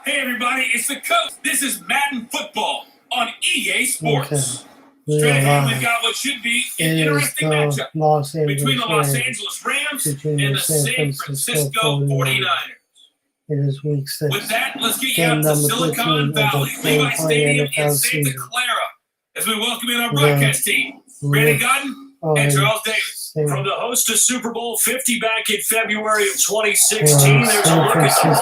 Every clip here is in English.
Hey everybody, it's the coach. This is Madden Football on EA Sports. Straight ahead, we've got what should be an interesting matchup between the Los Angeles Rams and the San Francisco 49ers. It is week 6. With that, let's get you out to Silicon Valley, Levi Stadium in Santa Clara, as we welcome in our broadcast team, Brandon Godden and Charles Davis. From the host to Super Bowl 50 back in February of 2016, there's a look at the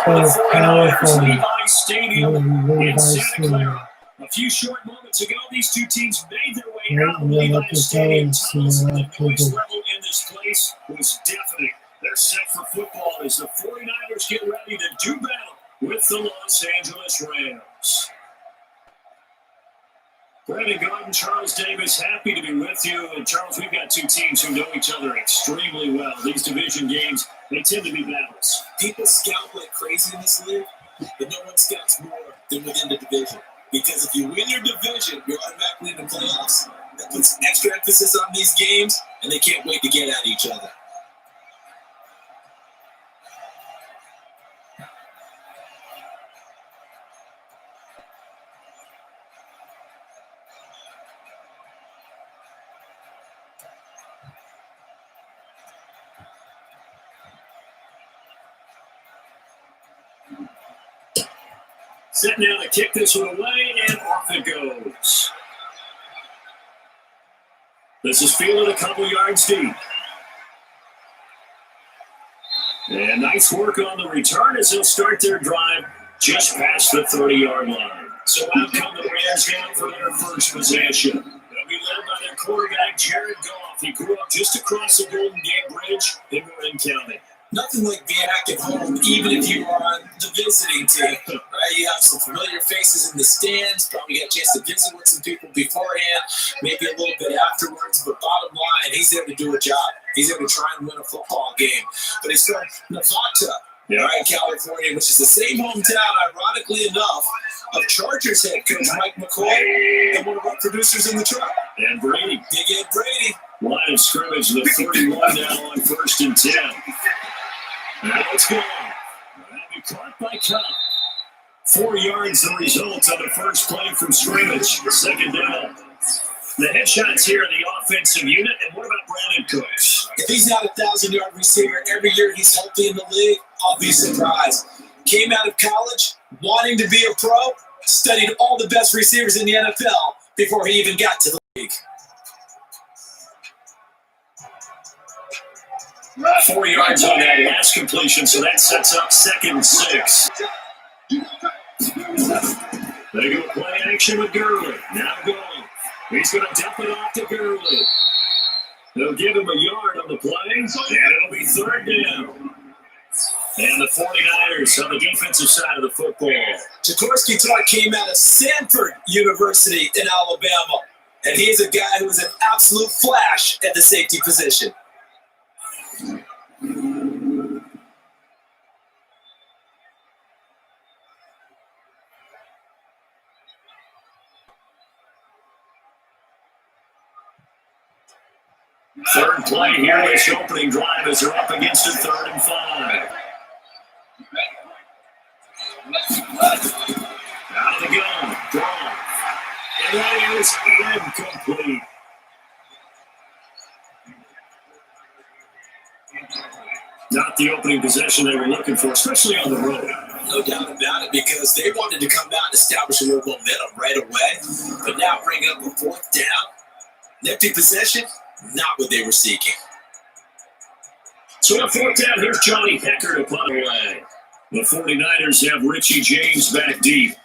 49ers Levi Stadium in Santa Clara. A few short moments ago, these two teams made their way out of Levi Stadium tunnels, and the noise level in this place was deafening. They're set for football as the 49ers get ready to do battle with the Los Angeles Rams. Brandon Godden, Charles Davis, happy to be with you. And Charles, we've got two teams who know each other extremely well. These division games, they tend to be battles. People scout like crazy in this league, but no one scouts more than within the division. Because if you win your division, you're automatically in the playoffs. That puts extra emphasis on these games, and they can't wait to get at each other. Set now to kick this one away, and off it goes. This is fielded a couple yards deep. And nice work on the return as they'll start their drive just past the 30-yard line. So out come the Rams down for their first possession. They'll be led by their quarterback, Jared Goff. He grew up just across the Golden Gate Bridge in Marin County. Nothing like being back at home, even if you are on the visiting team, right? You have some familiar faces in the stands, probably got a chance to visit with some people beforehand, maybe a little bit afterwards, but bottom line, he's there to do a job. He's there to try and win a football game. But he's from Nevada, right, California, which is the same hometown, ironically enough, of Chargers head coach Mike McCoy and one of our producers in the truck. And Brady. Big Ed Brady. Line of scrimmage, the 31 now on 1st and 10. Now let's go. That'll be caught by Cup. 4 yards the result on the first play from scrimmage. Second down. The headshots here in the offensive unit. And what about Brandon Cooks? If he's not a 1,000-yard receiver every year he's healthy in the league, I'll be surprised. Came out of college wanting to be a pro, studied all the best receivers in the NFL before he even got to the league. 4 yards on that last completion, so that sets up 2nd and 6. They go play action with Gurley. Now going. He's going to dump it off to Gurley. They'll give him a yard on the play, and it'll be 3rd down. And the 49ers on the defensive side of the football. Jaworski Tartt came out of Samford University in Alabama, and he is a guy who is an absolute flash at the safety position. Third play here, this opening drive as they're up against it, 3rd and 5. Out of the gun, draw. And that is incomplete. Not the opening possession they were looking for, especially on the road. No doubt about it, because they wanted to come out and establish a little momentum right away. But now bringing up a 4th down, an empty possession, not what they were seeking. So on 4th down, here's Johnny Hecker to punt away. The 49ers have Richie James back deep.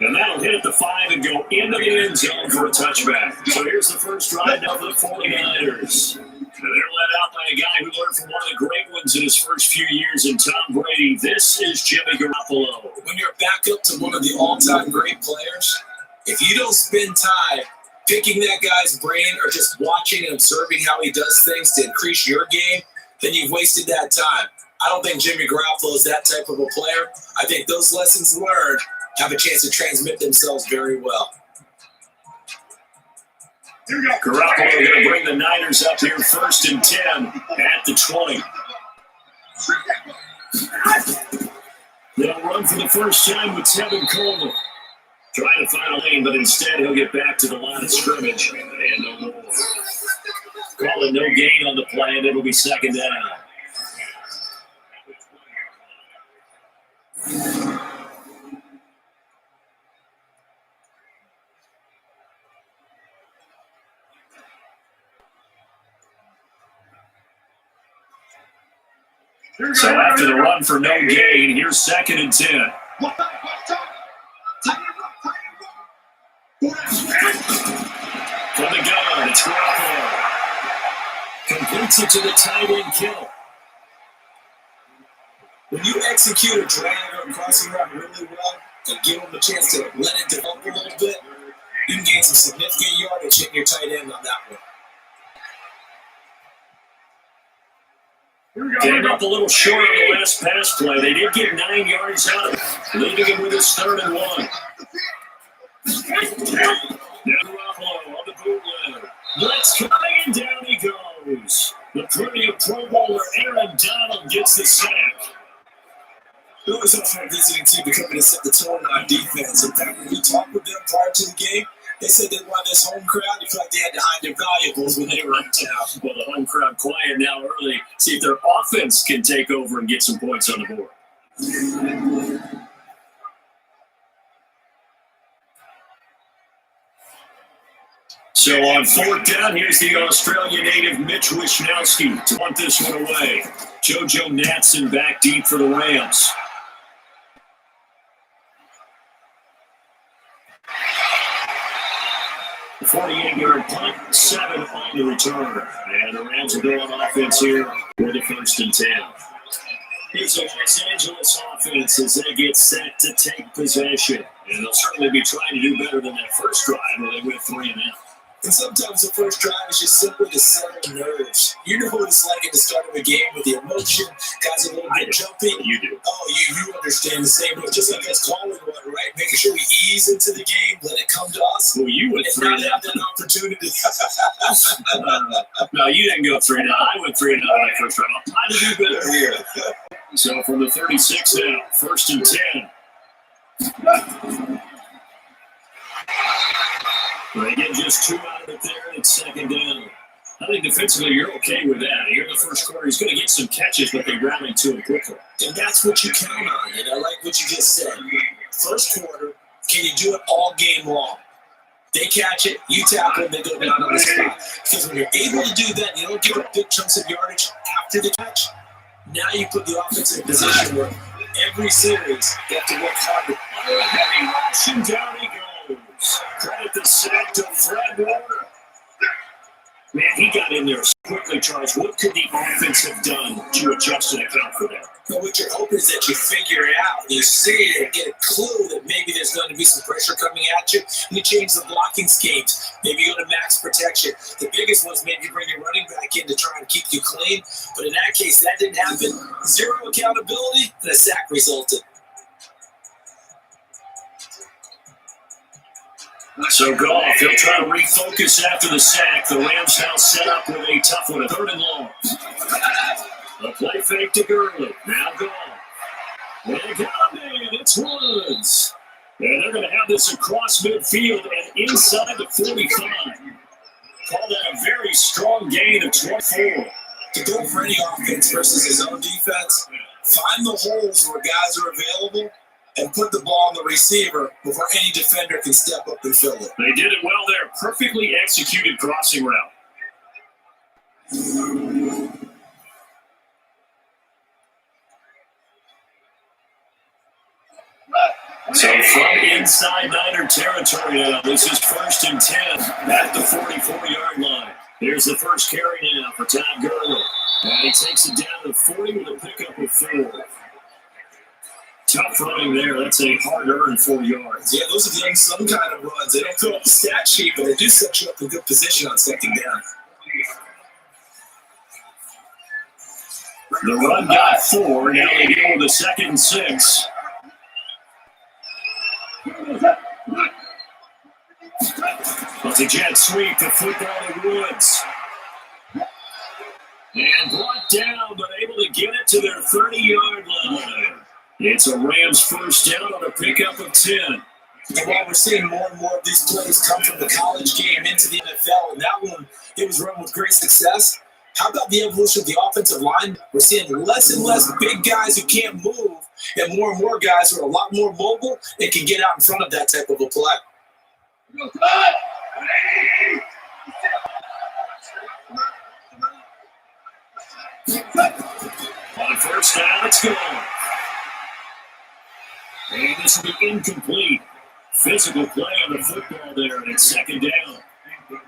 And that'll hit at the 5 and go into the end zone for a touchback. So here's the first drive now for the 49ers. And they're led out by a guy who learned from one of the great ones in his first few years in Tom Brady. This is Jimmy Garoppolo. When you're back up to one of the all-time great players, if you don't spend time picking that guy's brain or just watching and observing how he does things to increase your game, then you've wasted that time. I don't think Jimmy Garoppolo is that type of a player. I think those lessons learned have a chance to transmit themselves very well. Garoppolo going to bring the Niners up here 1st and 10 at the 20. They'll run for the first time with Tevin Coleman. Trying to find a lane, but instead he'll get back to the line of scrimmage. And no more. Call it no gain on the play, and it'll be 2nd down. So after the run for no gain, here's 2nd and 10. From the gun, it's Garoppolo. Completes it to the tight end kill. When you execute a drag or a crossing route really well and give them a chance to let it develop a little bit, you can gain some significant yardage hitting your tight end on that one. Came up a little short on the last pass play. They did get 9 yards out of it, leaving him with his 3rd and 1. Now Garoppolo on the bootleg. Blitz coming, and down he goes. The pretty Pro Bowler Aaron Donald gets the sack. It was up for a visiting team to come in and set the tone on defense. In fact, when we talked with them prior to the game, they said they wanted this home crowd. They felt like they had to hide their valuables when they were in town. Well, the home crowd quiet now early. See if their offense can take over and get some points on the board. So on 4th down, here's the Australian native Mitch Wishnowsky to punt this one away. JoJo Natson back deep for the Rams. The 48-yard punt, 7 on the return. And the Rams will go on offense here for the 1st and 10. It's a Los Angeles offense as they get set to take possession. And they'll certainly be trying to do better than that first drive where they went 3 and out. And sometimes the first drive is just simply to settle nerves. You know what it's like at the start of a game with the emotion, guys are a little bit jumpy. You do. Oh, you understand the same way, just like us calling one, right? Making sure we ease into the game, let it come to us. Well, you went and 3 not and have that opportunity. No, you didn't go 3 and out. I went 3 and out that first round. I'm trying to do better here. So from the 36 now, 1st and 10. They get just 2 out of it there, and it's 2nd down. I think defensively you're okay with that. Here in the first quarter, he's going to get some catches, but they rally to him quickly. And that's what you count on. And I like what you just said. First quarter, can you do it all game long? They catch it, you tackle, they go down on the spot. Because when you're able to do that, you don't give up big chunks of yardage after the catch. Now you put the offense in a position where every series they have to work hard to heavy rush, and down he goes. Credit the sack to Fred Warner. Man, he got in there quickly, Charles. What could the offense have done to adjust and account for that? But what you're hoping is that you figure it out, you see it, and get a clue that maybe there's going to be some pressure coming at you. You change the blocking schemes. Maybe you go to max protection. The biggest one is maybe you bring your running back in to try and keep you clean. But in that case, that didn't happen. 0 accountability, and a sack resulted. So Goff, he'll try to refocus after the sack. The Rams now set up with a tough one, a 3rd and long. A play fake to Gurley. Now Goff. They got him in. It's Woods. And they're going to have this across midfield and inside the 45. Call that a very strong gain of 24. To go for any offense versus his own defense, find the holes where guys are available and put the ball on the receiver before any defender can step up and fill it. They did it well there. Perfectly executed crossing route. So from inside Niner territory now, this is 1st and 10 at the 44-yard line. Here's the first carry now for Todd Gurley. And he takes it down to 40 with a pickup of 4. Tough running there. That's a hard-earned 4 yards. Yeah, those are the unsung kind of runs. They don't fill up the stat sheet, but they do set you up in good position on 2nd down. The run got 4. Now they deal with a 2nd and 6. On it's a jet sweep to football to Woods. And brought down, but able to get it to their 30-yard line. It's a Rams first down on a pickup of 10. And while we're seeing more and more of these plays come from the college game into the NFL, and that one, it was run with great success. How about the evolution of the offensive line? We're seeing less and less big guys who can't move, and more guys who are a lot more mobile and can get out in front of that type of a play. On first down, it's gone. And this will be incomplete. Physical play on the football there, and it's second down.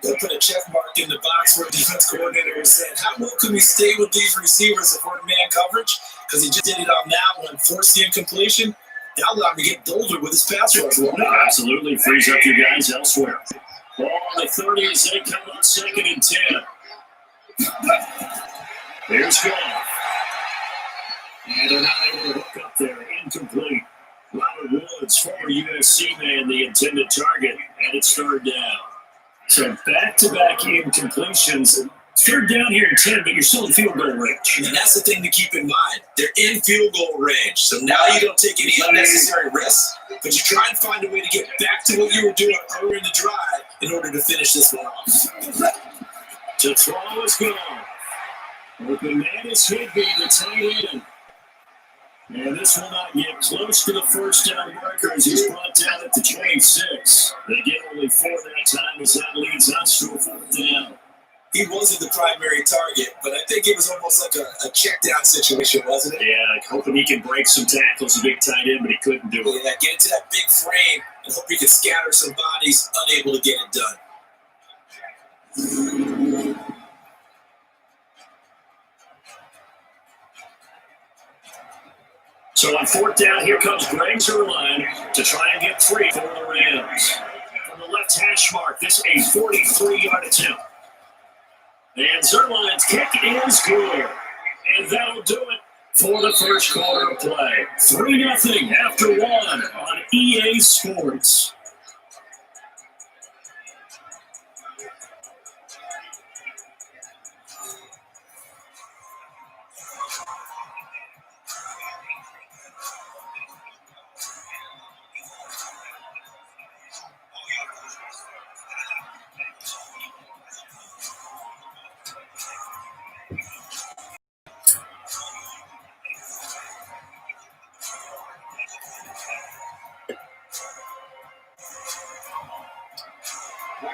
They put a check mark in the box where the defense coordinator was saying, how well can we stay with these receivers if we're in man coverage? Because he just did it on that one, forced the incompletion. That allowed him to get bolder with his pass rush. Absolutely frees up your guys elsewhere. Ball on the 30 as they come on second and 10. There's Goff. And they're not able to hook up there. Incomplete. Robert Woods, former USC man, the intended target, and it's third down. So back-to-back incompletions. Third down here in 10, but you're still in field goal range. And that's the thing to keep in mind. They're in field goal range. So now you don't take any unnecessary risks, but you try and find a way to get back to what you were doing earlier in the drive in order to finish this one off. To throw is gone. Open man is Higbee, the tight end. And this will not get close to the first down marker as he's brought down at the 26. They get only 4 that time as that leads us to a fourth down. He wasn't the primary target, but I think it was almost like a check down situation, wasn't it? Yeah, hoping he can break some tackles, a big tight end, but he couldn't do it. Yeah, get into that big frame and hope he could scatter some bodies, unable to get it done. So on fourth down, here comes Greg Zuerlein to try and get 3 for the Rams. From the left hash mark, this is a 43-yard attempt. And Zuerlein's kick is good. And that'll do it for the first quarter of play. 3-0 after 1 on EA Sports.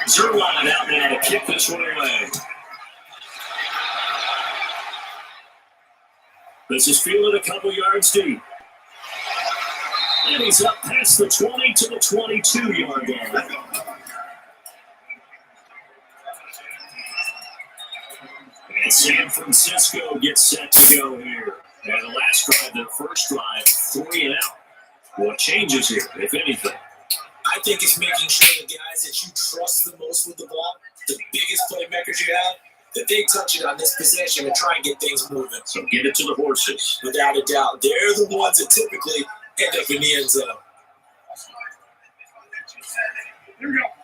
Zuerlein out now to kick this one away. This is fielded a couple yards deep. And he's up past the 20 to the 22-yard line. And San Francisco gets set to go here. And the last drive, their first drive, 3 and out. What changes here, if anything? I think it's making sure the guys that you trust the most with the ball, the biggest playmakers you have, that they touch it on this possession and try and get things moving. So get it to the horses. Without a doubt. They're the ones that typically end up in the end zone.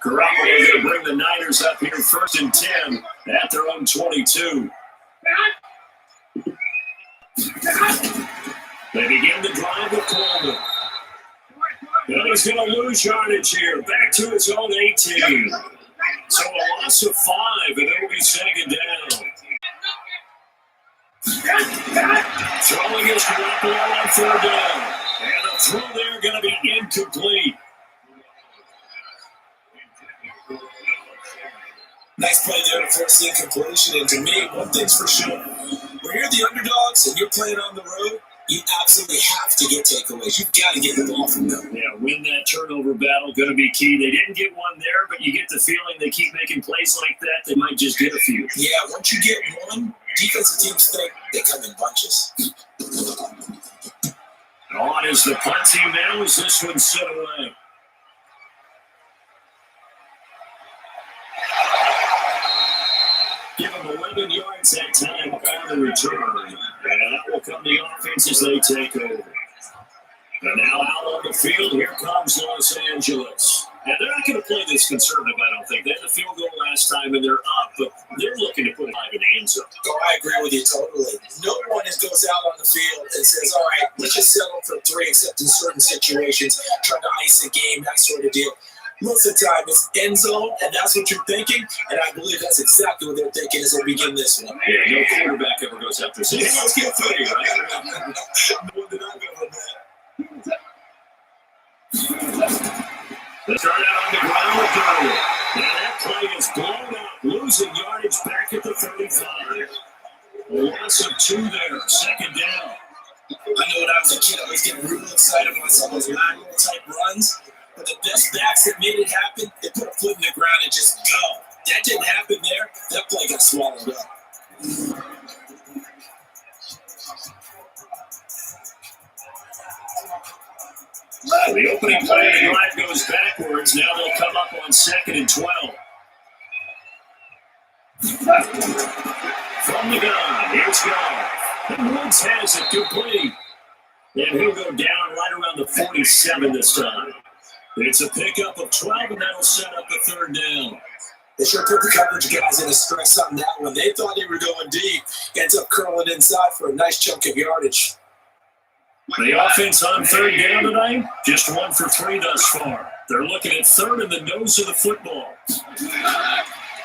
Garoppolo going to bring the Niners up here first and 10 at their own 22. They begin to drive the Coleman. And he's going to lose yardage here. Back to his own 18. So a loss of 5, and it'll be second down. Throwing his Garoppolo on third down. And the throw there going to be incomplete. Nice play there to force the incompletion. And to me, one thing's for sure. When you're the underdogs and you're playing on the road, you absolutely have to get takeaways. You've got to get the ball from them. Yeah, win that turnover battle, going to be key. They didn't get one there, but you get the feeling they keep making plays like that, they might just get a few. Yeah, once you get one, defensive teams think they come in bunches. On is the punt team now as this one's set away. Give them 11 yards that time on the return. And that will come the offense as they take over. And now out on the field, here comes Los Angeles. And they're not going to play this conservative, I don't think. They had the field goal last time, and they're up, but they're looking to put it in the end zone. Oh, I agree with you totally. No one goes out on the field and says, all right, let's just settle for 3, except in certain situations, trying to ice a game, that sort of deal. Most of the time, it's end zone, and that's what you're thinking, and I believe that's exactly what they're thinking as they begin this one. Yeah, no quarterback ever goes out there saying, hey, let's get 3, right? No one did not go with that. They start out on the ground with Darwin. Now that play is blown up, losing yardage back at the 35. A loss of 2 there, second down. I know when I was a kid, I was getting real excited when I saw those lateral type runs. But the best backs that made it happen, they put a foot in the ground and just go. That didn't happen there. That play got swallowed up. The opening play of the drive goes backwards. Now they'll come up on 2nd and 12. From the gun, here's Goff. And Woods has it complete. And he'll go down right around the 47 this time. It's a pickup of 12, and that'll set up the 3rd down. They sure put the coverage guys in a stress on that one. They thought they were going deep. Ends up curling inside for a nice chunk of yardage. The offense on 3rd down tonight, just 1 for 3 thus far. They're looking at 3rd in the nose of the football.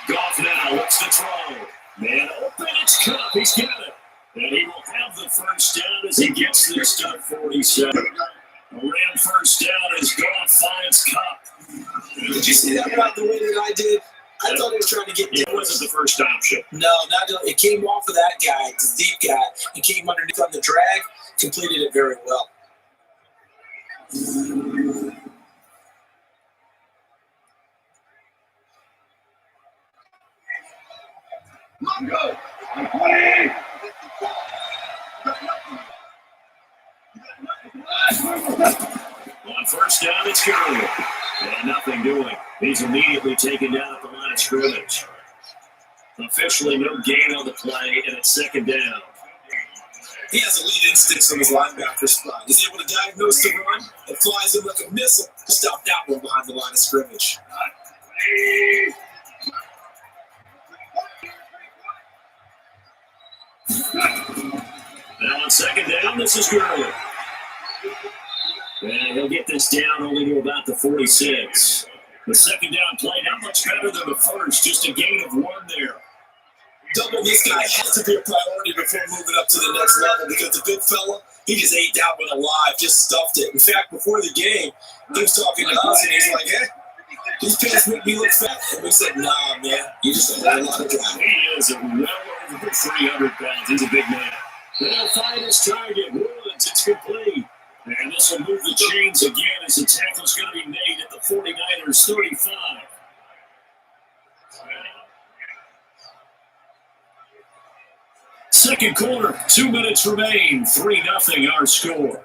Goff now looks to throw. Man open, it's Cup. He's got it. And he will have the 1st down as he gets this to the 47. A Ram 1st down as Goff finds Cup. Did you see that route the way that I did? I thought he was trying to get. It wasn't the first option. No, it came off of that guy, the deep guy. It came underneath on the drag, completed it very well. Go. On 1st down, it's Gurley. And nothing doing. He's immediately taken down at the line of scrimmage. Officially no gain on the play, and it's 2nd down. He has a lead instincts on his linebacker spot. He's able to diagnose the run and flies him like a missile to stop that one behind the line of scrimmage. Now on 2nd down, this is Gurley. And he'll get this down only to about the 46. The 2nd down play not much better than the first, just a gain of 1 there. Double this guy has to be a priority before moving up to the next level because the big fella, he just ate that one alive, just stuffed it. In fact, before the game, he was talking to us and he's like, hey, these pants make me look fat. And we said, nah, man, you just don't have a lot of time. He is a well over 300 pounds. He's a big man. They'll find his target. Woods, it's complete. And this will move the chains again as the tackle's going to be made at the 49ers 35. Second quarter, 2 minutes remain. 3-0 our score.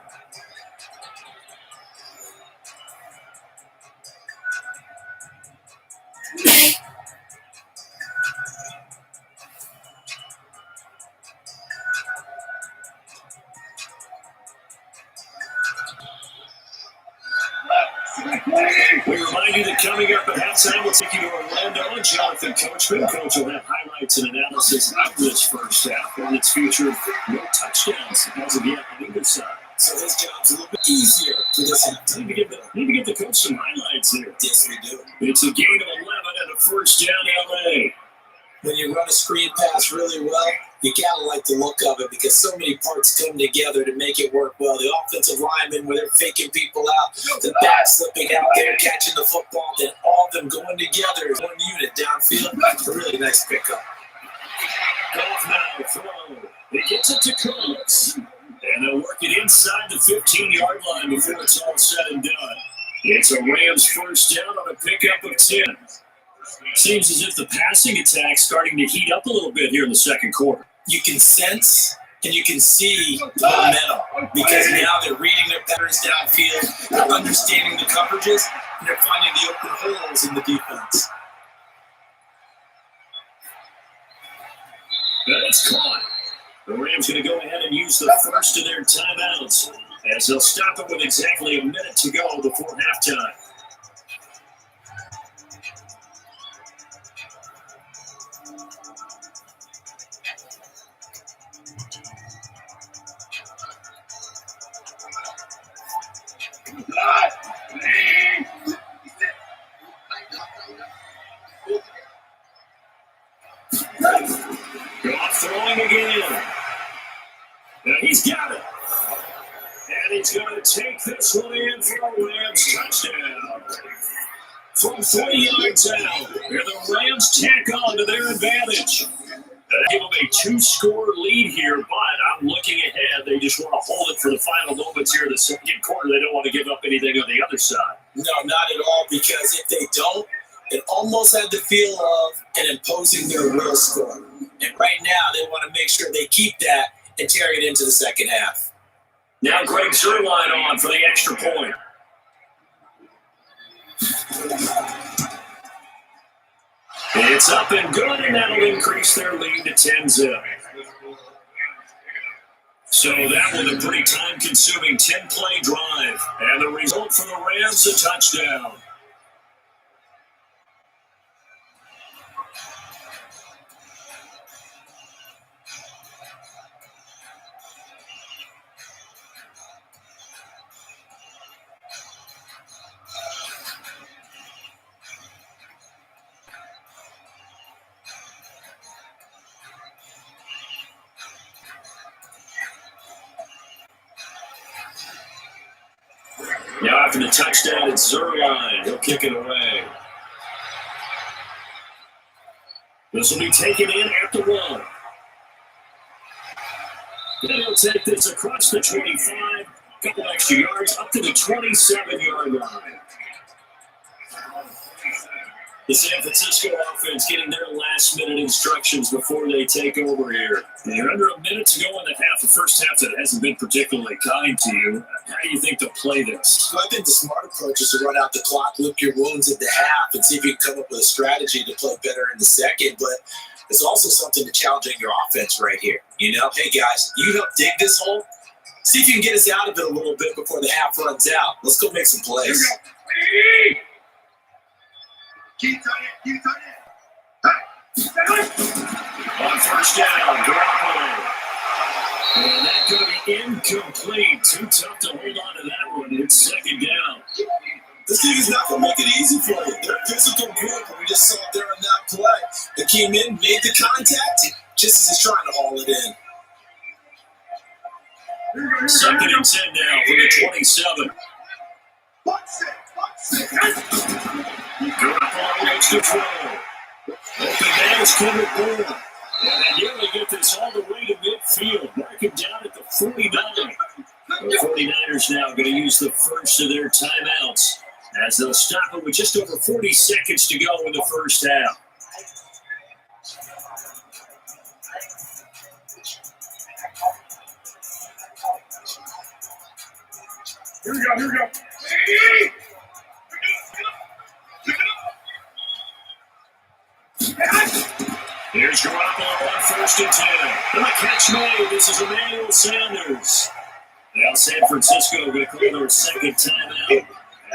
We remind you that coming up at halftime, we'll take you to Orlando and Jonathan Coachman. Coach will have highlights and analysis of this first half, and it's featured no touchdowns as of yet on either side. So his job's a little bit easier for this half. Need to give the coach some highlights here. Yes, we do. It's a gain of 11 and a 1st down LA. When you run a screen pass really well, you gotta like the look of it because so many parts come together to make it work well. The offensive linemen, where they're faking people out, the back slipping out there, catching the football, then all of them going together as one unit downfield. A really nice pickup. Goff now throw. He gets it to Cooks. And they'll work it inside the 15-yard line before it's all said and done. It's a Rams 1st down on a pickup of 10. Seems as if the passing attack's starting to heat up a little bit here in the second quarter. You can sense and you can see the momentum because now they're reading their patterns downfield, they're understanding the coverages, and they're finding the open holes in the defense. That's caught. The Rams going to go ahead and use the first of their timeouts as they'll stop it with exactly a minute to go before halftime. Goff throwing again. And he's got it. And he's going to take this one in for a Rams touchdown. From 40 yards out, here the Rams tack on to their advantage. Give them a 2-score lead here, but I'm looking ahead. They just want to hold it for the final moments here in the second quarter. They don't want to give up anything on the other side. No, not at all, because if they don't, it almost had the feel of an imposing their will score. And right now, they want to make sure they keep that and carry it into the second half. Now Greg Zuerlein on for the extra point. It's up and good, and that'll increase their lead to 10-0. So that was a pretty time-consuming 10-play drive. And the result for the Rams, a touchdown. Now after the touchdown, it's Zuerlein. He'll kick it away. This will be taken in at the 1. Then he'll take this across the 25, a couple extra yards, up to the 27-yard line. The San Francisco offense getting their last-minute instructions before they take over here. They're under a minute to go in the half. The first half that hasn't been particularly kind to you. How do you think to play this? Well, I think the smart approach is to run out the clock, lick your wounds at the half, and see if you can come up with a strategy to play better in the second. But there's also something to challenging your offense right here. You know, hey, guys, you help dig this hole. See if you can get us out of it a little bit before the half runs out. Let's go make some plays. Keep On first down, Garoppolo. And that could be incomplete. Too tough to hold on to that one. It's second down. This team is not going to make it easy for you. They're physical group, and we just saw it there on that play. They came in, made the contact, just as he's trying to haul it in. Second and 10 now for the 27. Garoppolo makes the throw. Open man is Kendrick Bourne. And they nearly get this all the way to midfield. Mark him down at the 49. The 49ers now going to use the first of their timeouts as they'll stop it with just over 40 seconds to go in the first half. Here we go. Here's Garoppolo on first and 10. And the catch made. This is Emmanuel Sanders. Now San Francisco going to call their second timeout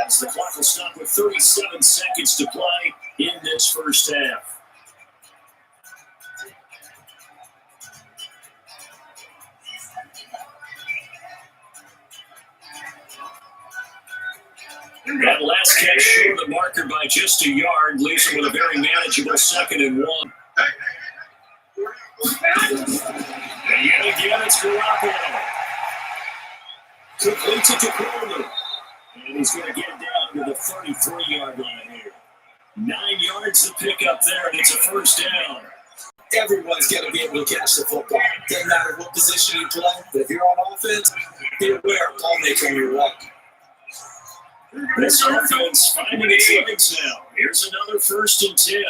as the clock will stop with 37 seconds to play in this first half. That last catch short of the marker by just a yard leaves him with a very manageable 2nd and 1. And yet again, it's Garoppolo. Completes it to Coleman. And he's going to get down to the 33-yard line here. 9 yards to pick up there, and it's a first down. Everyone's got to be able to catch the football. Doesn't matter what position you play, but if you're on offense, be aware of ball maker on your right. This offense finding its legs now. Here's another 1st and 10.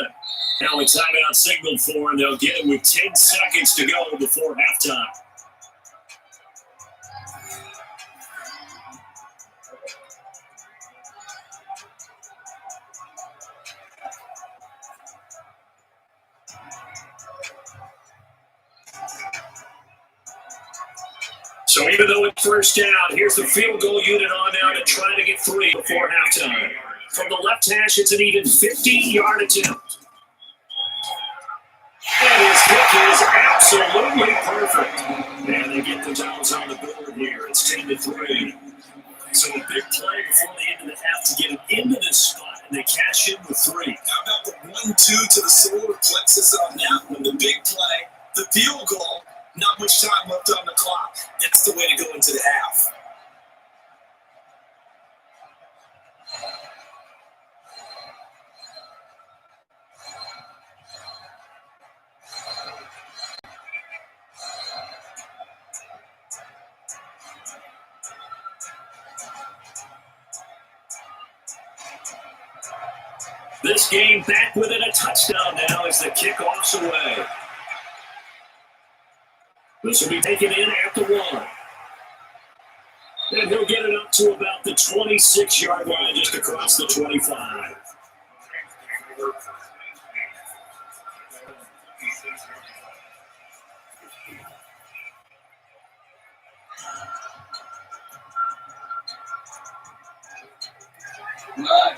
Now a timeout signaled for, and they'll get it with 10 seconds to go before halftime. So even though it's first down, here's the field goal unit on now to try to get 3 before halftime. From the left hash, it's an even 50-yard attempt. And his kick is absolutely perfect. And they get the Dolls on the board here. It's 10-3. So a big play before the end of the half to get him into this spot, and they cash in with 3. How about the 1-2 to the solar plexus on that one? The big play, the field goal, not much time left on the clock. That's the way to go into the half. This game back within a touchdown now as the kickoff's away. This will be taken in at the 1. And he'll get it up to about the 26-yard line, just across the 25.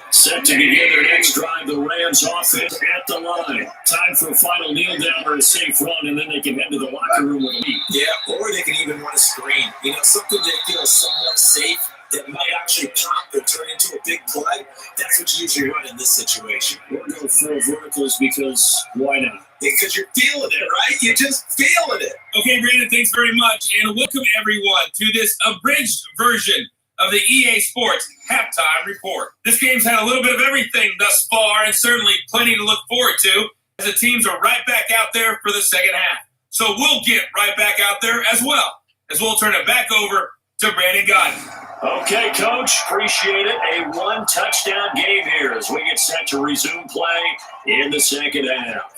Set to begin their next drive, the Rams offense at the line. Time for a final kneel down or a safe run, and then they can head to the locker room with a lead. Yeah, or they can even run a screen. You know, something they feel somewhat safe that might actually pop and turn into a big play. That's what you usually run in this situation. We're going for verticals because why not? Because you're feeling it, right? You're just feeling it. Okay, Brandon, thanks very much, and welcome everyone to this abridged version of the EA Sports Halftime Report. This game's had a little bit of everything thus far, and certainly plenty to look forward to, as the teams are right back out there for the second half. So we'll get right back out there as well, as we'll turn it back over to Brandon Gaudin. Okay, Coach, appreciate it. A 1-touchdown game here as we get set to resume play in the second half.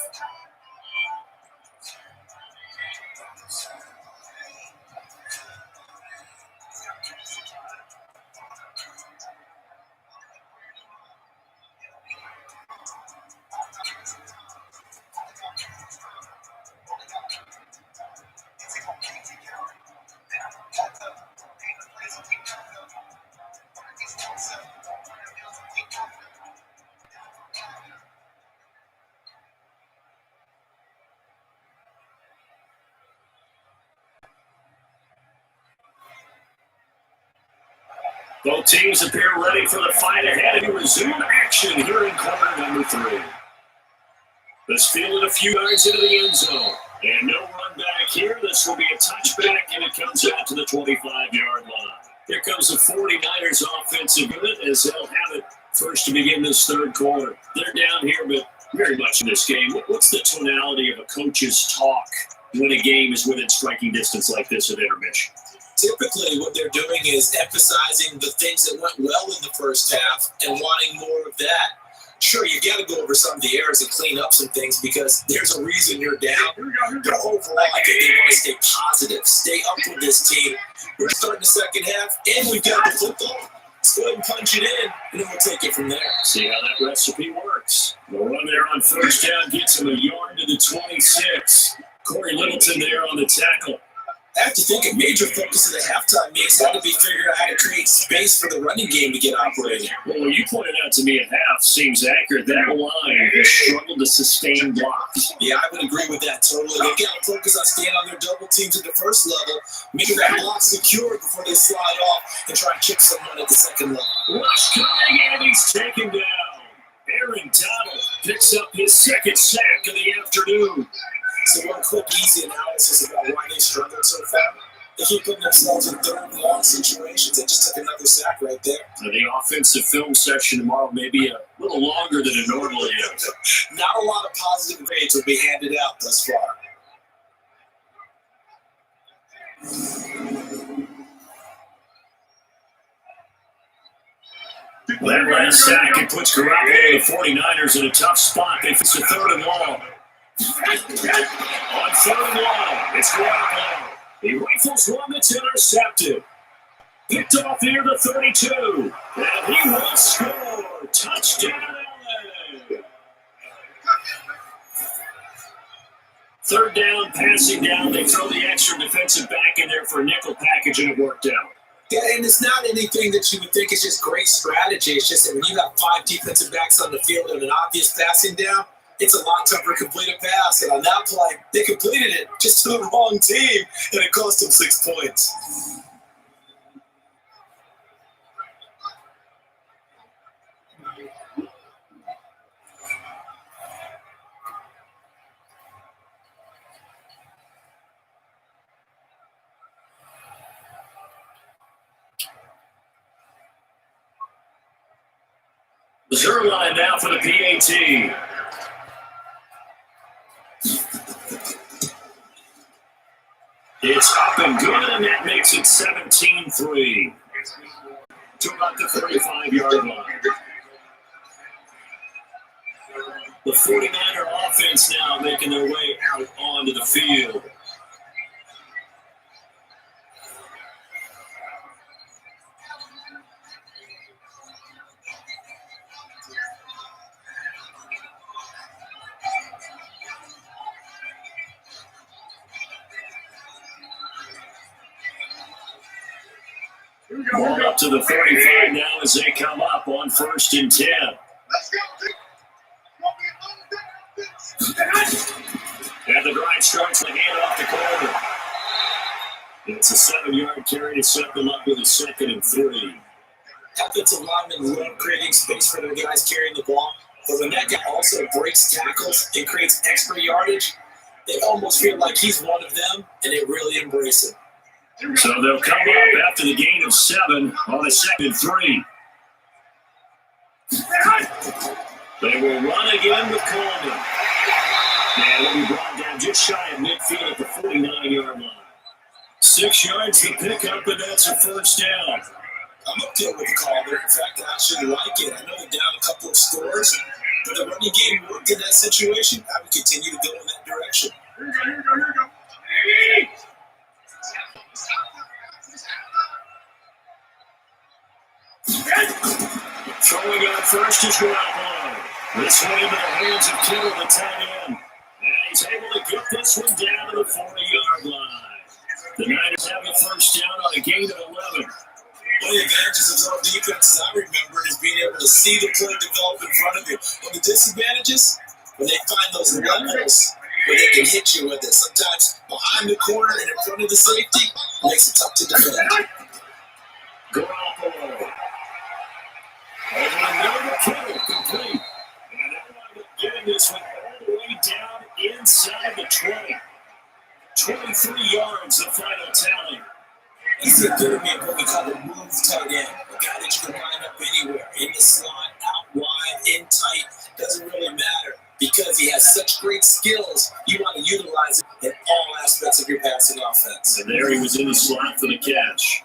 Both teams appear ready for the fight ahead and resume action here in quarter number 3. Let's field it a few yards into the end zone. And no run back here. This will be a touchback, and it comes out to the 25-yard line. Here comes the 49ers offensive unit as they'll have it first to begin this third quarter. They're down here, but very much in this game. What's the tonality of a coach's talk when a game is within striking distance like this at intermission? Typically, what they're doing is emphasizing the things that went well in the first half and wanting more of that. Sure, you got to go over some of the errors and clean up some things because there's a reason you're down. But overall, I think they want to stay positive, stay up with this team. We're starting the second half, and we've got the football. Let's go ahead and punch it in, and then we'll take it from there. See how that recipe works. The run there on first down gets him a yard to the 26. Corey Littleton there on the tackle. I have to think a major focus of the halftime meetings had to be figuring out how to create space for the running game to get operating. Well, what you pointed out to me at half seems accurate. That line has struggled to sustain blocks. Yeah, I would agree with that totally. They got to focus on staying on their double teams at the first level, making that block secure before they slide off and try and chip someone at the second level. Rush coming, and he's taken down. Aaron Donald picks up his second sack of the afternoon. So one quick, easy analysis about why they struggled so far. They keep putting themselves in third and long situations. They just took another sack right there. The offensive film session tomorrow may be a little longer than it normally is. Not a lot of positive grades will be handed out thus far. That last sack, it puts Garoppolo and the 49ers in a tough spot. They face a third and long. On third and long, it's Garoppolo. He rifles one that's intercepted. Picked off here to 32. And he will score. Touchdown, LA. Third down, passing down. They throw the extra defensive back in there for a nickel package, and it worked out. Yeah, and it's not anything that you would think is just great strategy. It's just that when you have 5 defensive backs on the field and an obvious passing down, it's a lot tougher to complete a pass. And on that play, they completed it just to the wrong team, and it cost them 6 points. Zerline now for the PAT. It's up and good, and that makes it 17-3. To about the 35-yard line. The 49er offense now making their way out onto the field. Ball up to the 35 now as they come up on 1st and 10. And the drive starts the hand off the corner. It's a 7-yard carry to set them up with a 2nd and 3. Offensive linemen love creating space for their guys carrying the ball, but when that guy also breaks tackles and creates extra yardage, they almost feel like he's one of them, and they really embrace it. So they'll come up after the gain of 7 on a 2nd and 3. They will run again with Coleman. And it'll be brought down just shy of midfield at the 49-yard line. 6 yards to pick up, and that's a 1st down. I'm okay with the call there. In fact, I actually like it. I know they're down a couple of scores, but the running game worked in that situation. I would continue to go in that direction. Here we go. Throwing on 1st is Garoppolo. This one into the hands of Kittle, the tight end. And he's able to get this one down to the 40-yard line. The Niners have a 1st down on a gain of 11. One of the advantages of zone defense, as I remember, is being able to see the play develop in front of you. And the disadvantages, when they find those levels where they can hit you with it. Sometimes behind the corner and in front of the safety, makes it tough to defend. Garoppolo. Over the middle of Kittle, complete. And they're going to get this one all the way down inside the 20. 23 yards, the final tally. He's the epitome of what we call a move tight end. A guy that you can line up anywhere, in the slot, out wide, in tight, doesn't really matter. Because he has such great skills, you want to utilize it in all aspects of your passing offense. And there he was in the slot for the catch.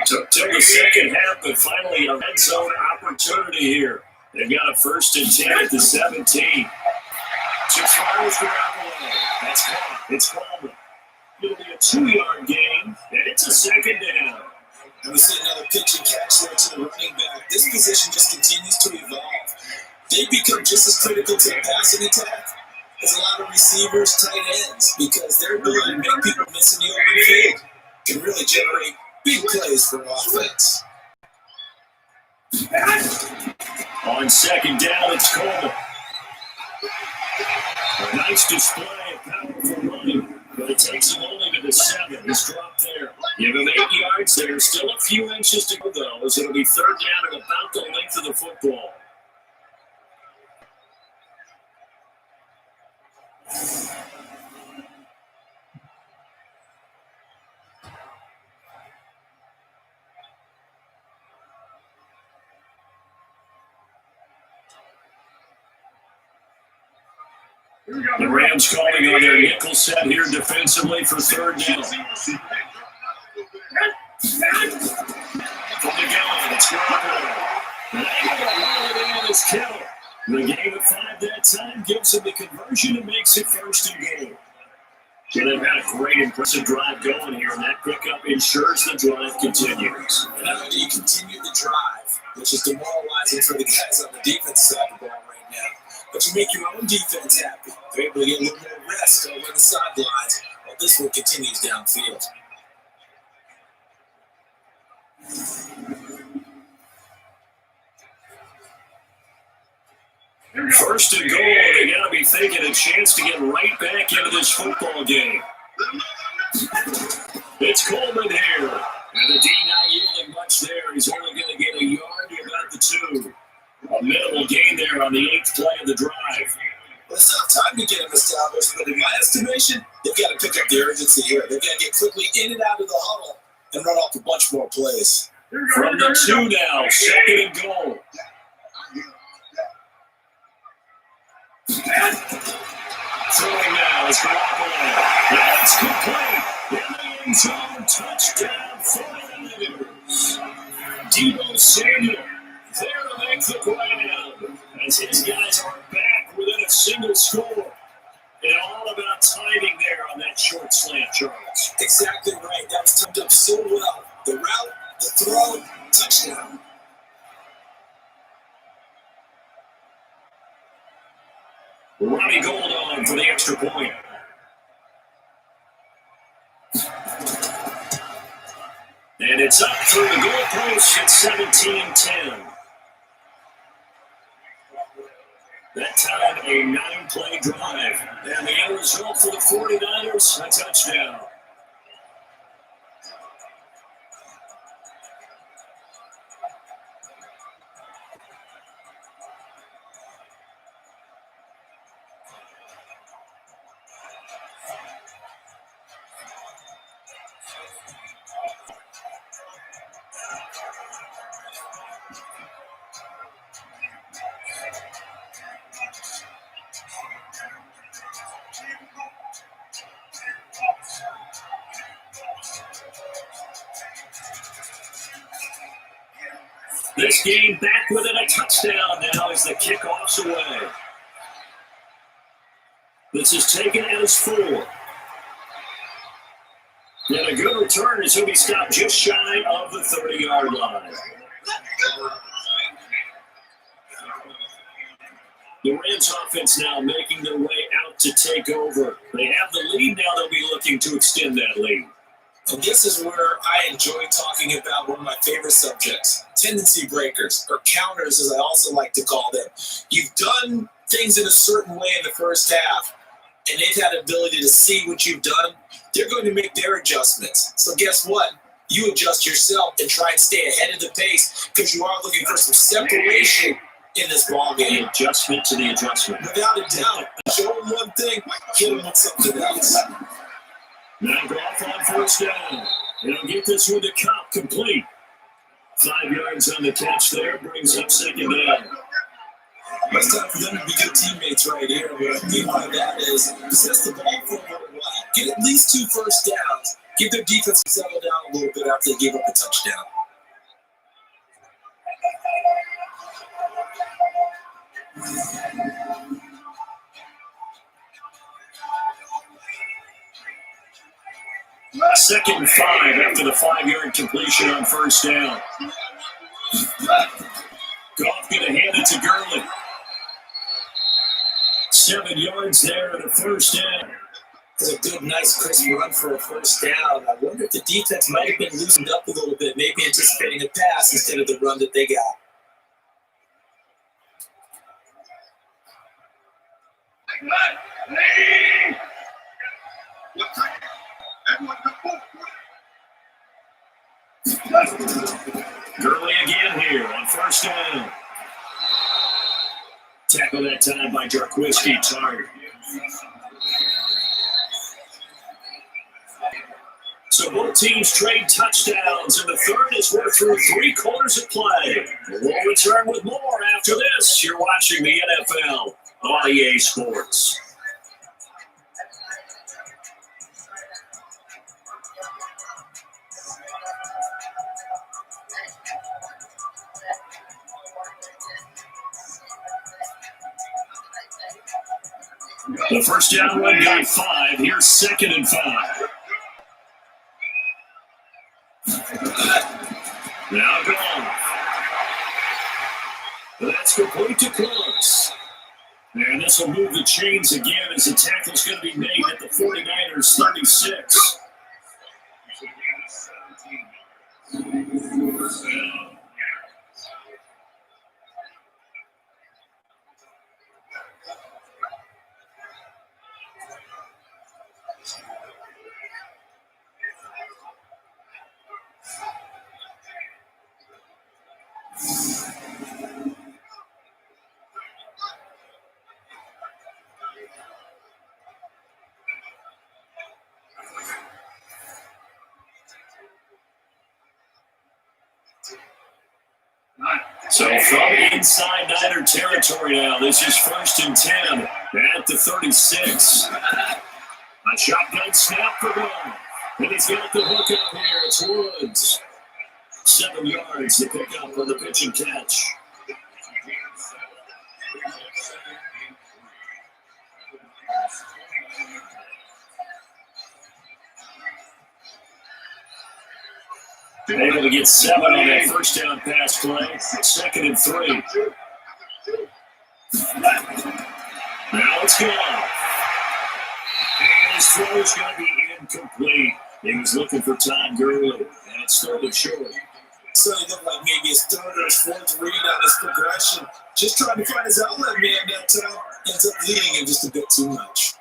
Took till the second half, but finally a red zone opportunity here. They've got a 1st and 10 at the 17. Just fires Garoppolo. That's caught. It's Coleman. It'll be a 2-yard gain, and it's a 2nd down. And we see another pitch and catch there to the running back. This position just continues to evolve. They become just as critical to the passing attack as a lot of receivers, tight ends, because their ability to make people miss in the open field can really generate big plays for offense. On 2nd down, it's Coleman. A nice display of powerful running, but it takes him only to the 7. He's dropped there. Give him 8 yards there. Still a few inches to go, though, as it'll be 3rd down at about the length of the football. The Rams calling on their nickel set here defensively for 3rd down. From the gun, it's Garoppolo. And it's Kittle. The gain of 5 that time gives them the conversion and makes it 1st and goal. So they've had a great, impressive drive going here, and that pickup ensures the drive continues. And not only do you continue the drive, which is demoralizing for the guys on the defense side of the ball right now, but you make your own defense happy. They're able to get a little more rest over the sidelines while this one continues downfield. First and goal, they got to be thinking a chance to get right back into this football game. It's Coleman here. And the D not yielding much there. He's only going to get a yard to about the 2. A minimal gain there on the 8th play of the drive. Well, it's not time to get him established, but in my estimation, they've got to pick up the urgency here. They've got to get quickly in and out of the huddle and run off a bunch more plays. From the 2 now, 2nd and goal. Throwing now is Garoppolo. That's complete. In the end zone, touchdown for the Raiders. Deebo Samuel there to make the ground as his guys are back within a single score. And all about timing there on that short slant, Charles. Exactly right. That was timed up so well. The route, the throw, touchdown. Ronnie Gold on for the extra point. And it's up through the goalpost at 17-10. That time, a 9-play drive. And the end result for the 49ers, a touchdown. This game back within a touchdown now as the kickoff's away. This is taken as 4. And a good return as he'll be stopped just shy of the 30-yard line. The Rams offense now making their way out to take over. They have the lead now. They'll be looking to extend that lead. And this is where I enjoy talking about one of my favorite subjects, tendency breakers, or counters as I also like to call them. You've done things in a certain way in the first half, and they've had the ability to see what you've done. They're going to make their adjustments. So guess what? You adjust yourself and try and stay ahead of the pace because you are looking for some separation in this ball game. Adjustment to the adjustment. Without a doubt. Show them one thing, hit them with something else. Now Goff on first down. He'll get this one to Cobb complete. 5 yards on the catch there. Brings up 2nd down. It's time for them to be good teammates right here. What I mean by that is possess the ball for a little while. Get at least 2 first downs. Give their defense to settle down a little bit after they gave up a touchdown. Second and 5 after the 5-yard completion on first down. Goff going to hand it to Gurley. 7 yards there and a first down. It's a good, nice, crisp run for a first down. I wonder if the defense might have been loosened up a little bit, maybe anticipating a pass instead of the run that they got. Gurley again here on first down. Tackle that time by Jarquiski Tartt. So both teams trade touchdowns, and the third is we're through 3 quarters of play. We'll return with more after this. You're watching the NFL on EA Sports. The first down run got 5. Here's 2nd and 5. Now gone. That's complete to Close. And this will move the chains again as the tackle's going to be made at the 49ers 36. So from inside Niner territory now, this is 1st and 10 at the 36. A shotgun snap for Ball. And he's got the hook up here. It's Woods. 7 yards to pick up on the pitch and catch. Able to get 7 on that first down pass play. 2nd and 3. Now it's gone. And his throw is going to be incomplete. He was looking for Todd Gurley, and it's thrown short. So it looked like maybe his 3rd or his 4th read on his progression. Just trying to find his outlet man that ends up leading him just a bit too much.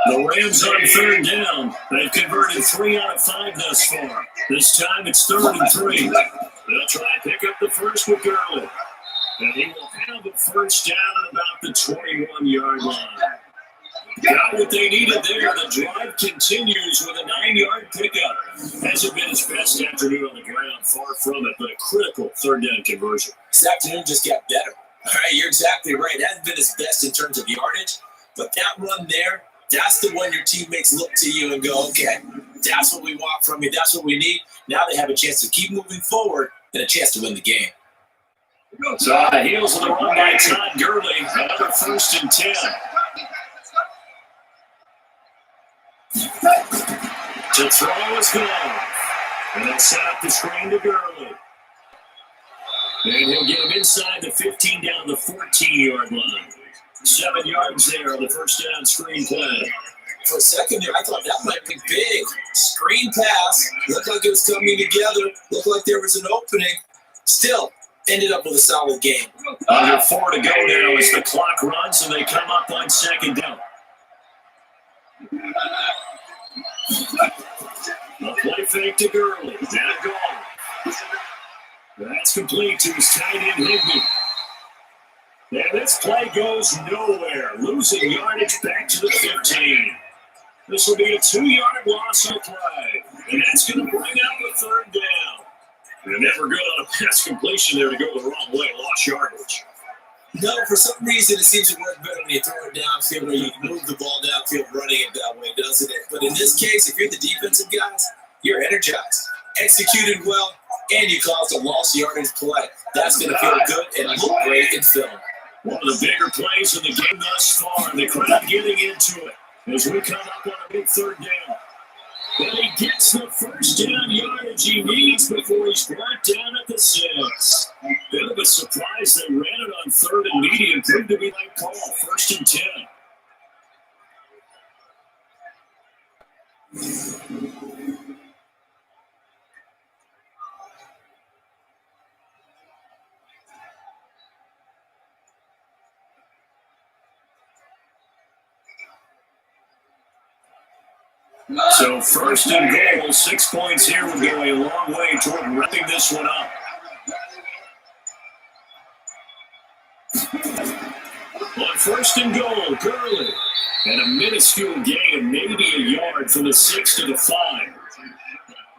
The Rams on 3rd down. They've converted 3 out of 5 thus far. This time it's 3rd and 3. They'll try to pick up the first with Gurley. And he will have a first down at about the 21-yard line. Got what they needed there. The drive continues with a 9-yard pickup. Hasn't been his best afternoon on the ground, far from it, but a critical 3rd down conversion. This afternoon just got better. All right, you're exactly right. It hasn't been his best in terms of yardage, but that run there, that's the one your teammates look to you and go, okay, that's what we want from you. That's what we need. Now they have a chance to keep moving forward and a chance to win the game. So on the heels of the run by Todd Gurley, another 1st and 10. To throw is gone. And they'll set up the screen to Gurley. And he'll get him inside the 15 down the 14-yard line. 7 yards there on the first down screen play. For a second there, I thought that might be big. Screen pass. Looked like it was coming together. Looked like there was an opening. Still, ended up with a solid game. Under 4 to go now as the clock runs and they come up on 2nd down. A play fake to Gurley. Now gone. That's complete to his tight end Higbee. And this play goes nowhere. Losing yardage back to the 15. This will be a 2-yard loss on the play. And that's going to bring up the 3rd down. They're never good on a pass completion there to go the wrong way. Lost yardage. No, for some reason it seems to work better when you throw it downfield or you move the ball downfield running it that way, doesn't it? But in this case, if you're the defensive guys, you're energized, executed well, and you caused a lost yardage play. That's going to feel good and look great in film. One of the bigger plays in the game thus far. The crowd getting into it as we come up on a big 3rd down. But he gets the first down yardage he needs before he's brought down at the 6. Bit of a surprise they ran it on 3rd and medium. Proved to be like call. 1st and 10. So 1st and goal, 6 points here will go a long way toward wrapping this one up. On 1st and goal, Gurley. And a minuscule gain of maybe a yard from the 6 to the 5.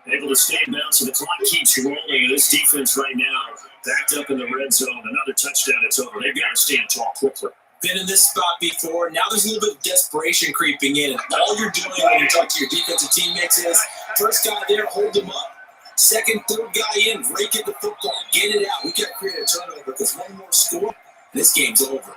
Able to stay in bounds, so the clock keeps rolling. And this defense right now backed up in the red zone. Another touchdown, it's over. They've got to stand tall quickly. Been in this spot before. Now there's a little bit of desperation creeping in. And all you're doing when you talk to your defensive teammates is, first guy there, hold them up. Second, 3rd guy in, break it the football. Get it out. We got to create a turnover because one more score, this game's over.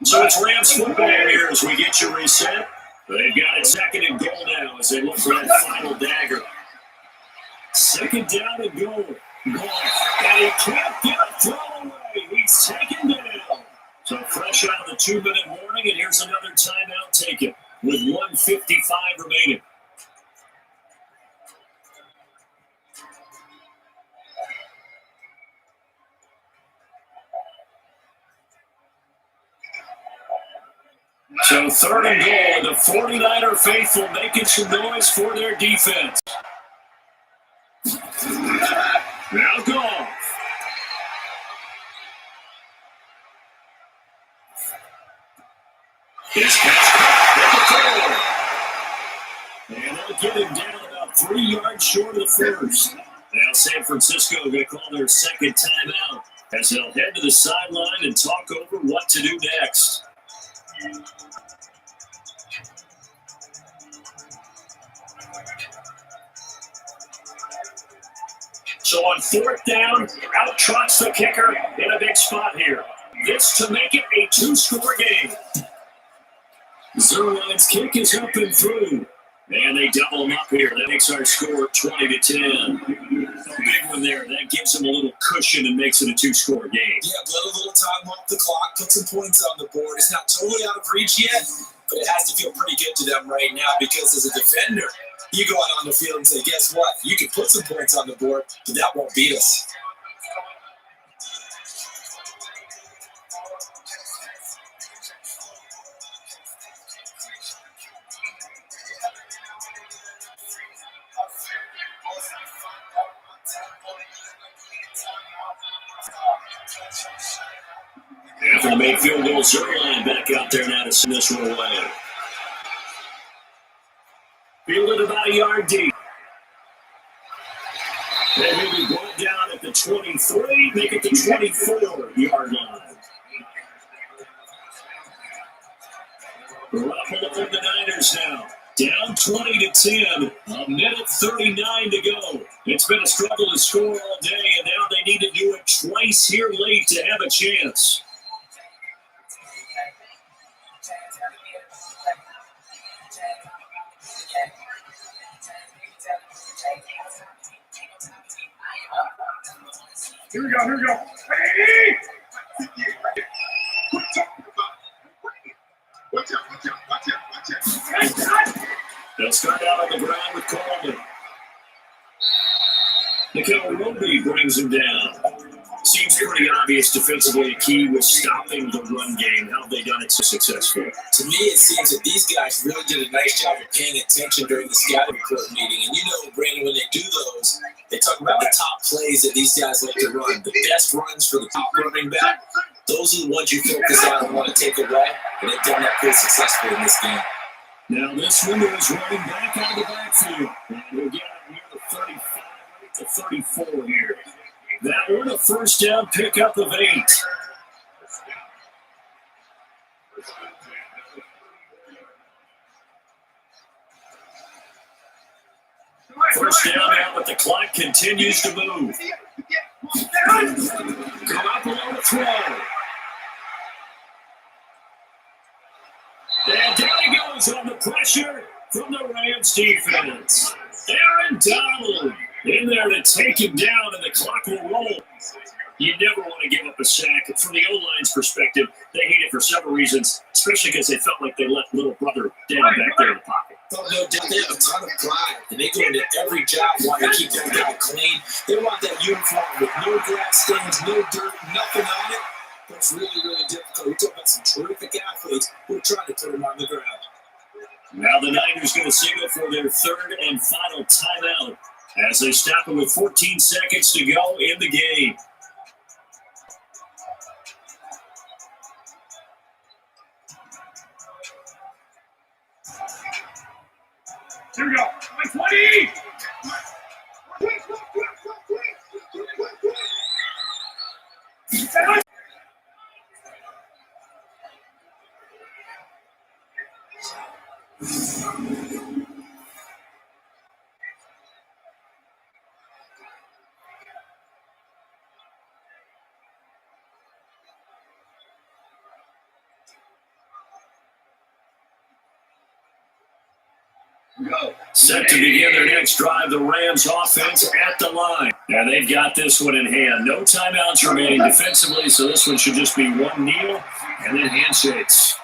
So it's Rams football here as we get you reset. They've got it 2nd and goal now as they look for that final dagger. 2nd down and goal. And he can't get a throw away. He's taken down. So fresh out of the 2-minute warning, and here's another timeout taken with 1:55 remaining. So 3rd and goal, and the 49er faithful making some noise for their defense. Now Goff. His catch at the 4. get him down about 3 yards short of the first. Now San Francisco going to call their second timeout as they'll head to the sideline and talk over what to do next. So on fourth down, out trots the kicker in a big spot here. This to make it a 2-score game. Zerline's kick is up and through. And they double them up here. That makes our score 20-10. Big one there. That gives them a little cushion and makes it a 2-score game. Yeah, let a little time off the clock, put some points on the board. It's not totally out of reach yet, but it has to feel pretty good to them right now because as a defender, you go out on the field and say, guess what? You can put some points on the board, but that won't beat us. After the made field goal, Zerline back out there now to send this one away. Fielded about a yard deep. They may be brought down at the 23, make it the 24-yard line. Garoppolo for the Niners now. Down 20-10, a minute 39 to go. It's been a struggle to score all day, and now they need to do it twice here late to have a chance. Here we go. Hey! Watch out. They'll start out on the ground with Coleman. Nikhil Roby brings him down. Seems pretty obvious defensively. A key was stopping the run game. How have they done it so successfully? To me, it seems that these guys really did a nice job of paying attention during the scouting report meeting. And you know, Brandon, when they do those, they talk about the top plays that these guys like to run. The best runs for the top running back. Those are the ones you focus on and want to take away. And they've done that pretty successfully in this game. Now this window is running back out of the backfield. We'll get near the 35 to 34 here. That one a first down pickup of 8. First down now, but the clock continues to move. Garoppolo to throw. And down he goes on the pressure from the Rams defense. Aaron Donald in there to take him down, and the clock will roll. You never want to give up a sack. From the O-line's perspective, they hate it for several reasons, especially because they felt like they let little brother down back there in the pocket. Oh, no doubt. They have a ton of pride, and they go into every job wanting to keep that guy clean. They want that uniform with no grass stains, no dirt, nothing on it. But it's really, really difficult. We're talking about some terrific athletes. We're trying to put them on the ground. Now the Niners going to signal for their third and final timeout as they stop it with 14 seconds to go in the game. Here we go. 20! Set to begin their next drive, the Rams offense at the line. Now they've got this one in hand. No timeouts remaining defensively, so this one should just be one kneel and then handshakes.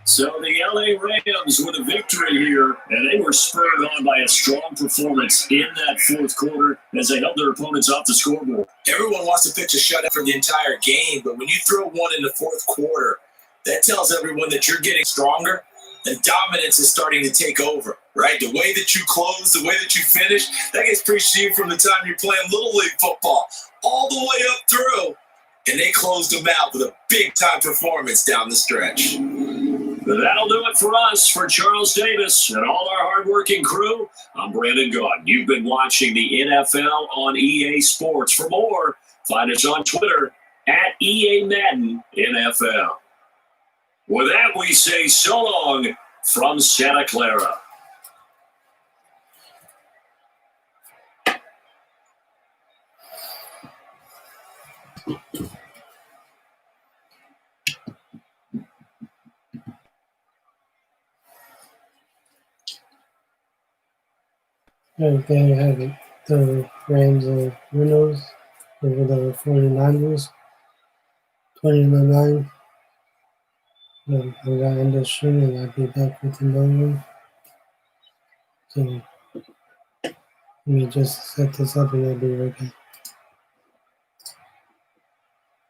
So the LA Rams with a victory here, and they were spurred on by a strong performance in that fourth quarter as they held their opponents off the scoreboard. Everyone wants to pitch a shutout for the entire game, but when you throw one in the fourth quarter, that tells everyone that you're getting stronger. And dominance is starting to take over, right? The way that you close, the way that you finish, that gets preached to you from the time you're playing Little League football all the way up through. And they closed them out with a big-time performance down the stretch. That'll do it for us. For Charles Davis and all our hardworking crew, I'm Brandon Gaudin. You've been watching the NFL on EA Sports. For more, find us on Twitter at EA Madden NFL. With that, we say so long from Santa Clara. Right there you have it. The Rams are winners over the 49ers. 20-9. I'm going to end the stream and I'll be back with another one. So let me just set this up and I'll be right back.